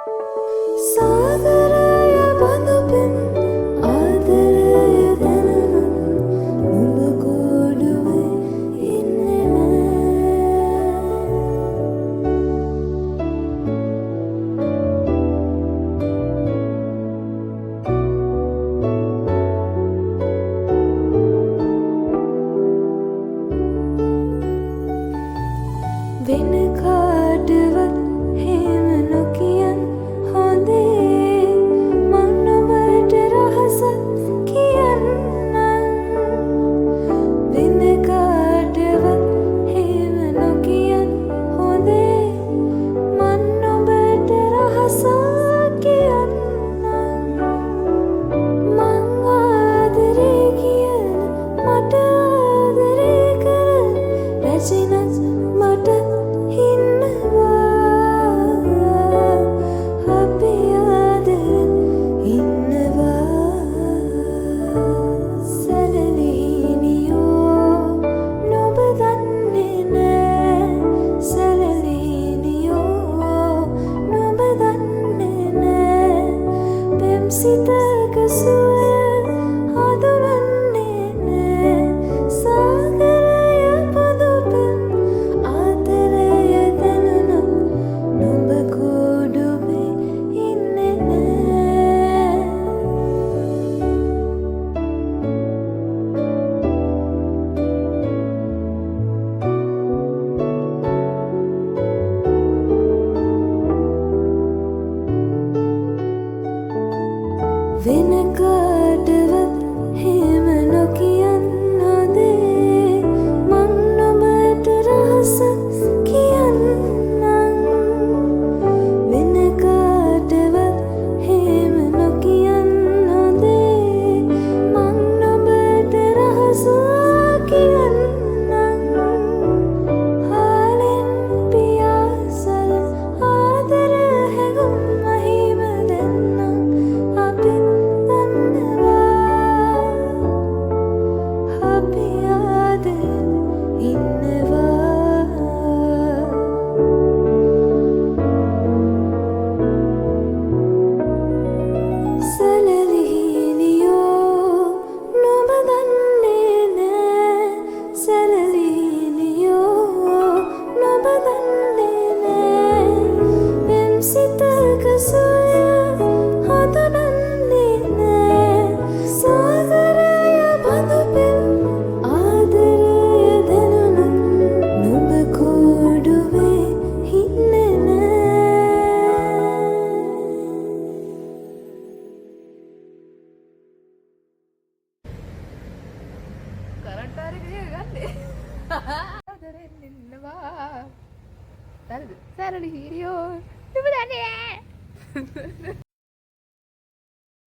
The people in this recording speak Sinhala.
සාගරය බඳුපින් ආදරය දැනුණු නුඹ ගොඩුවේ ඉන්නේ වෙන කාටවත් හේම නොකියන් හොඳේ මං නුඹට රහසක් කියන්නම් වෙන කාටවත් හේම නොකියන් හොඳේ මං නුඹට රහසක් කියන්නම් මං ආදරේ කියන මට ආදරේ කරන රැසිනස් මට සිතක සුවය හඳුනන්නේ නෑ සාගරය පොදුපින් ආදරය දැනුණු නුඹ ගොඩුවේ ඉන්නේ නෑ වෙන කාටවත් හේම නොකියන් හොඳේ මං නුඹට රහසක් කියන්නම් වෙන කාටවත් හේම නොකියන් හොඳේ මං නුඹට රහසක් කියන්නම් හාලෙන් පියාසල් ආදර හැඟුම් මහිම දෙන්නම් අපිත් අපි ආදරෙන් ඉන්නවා සැලලිහිනියෝ නුඹ දන්නේ නෑ සැලලිහිනියෝ නුඹ දන්නේ නෑ මෙම් සිතක සොය හඳුනන්නේ නෑ සාගරය බඳුපින් ආදරය දැනුණු නුඹ ගොඩුවේ ඉන්නේ නෑ කරන්ට් ආරේ ගන්නේ ආදරෙන් ඉන්නවා හරිද සැරලි හීරියෝ නුඹ දන්නේ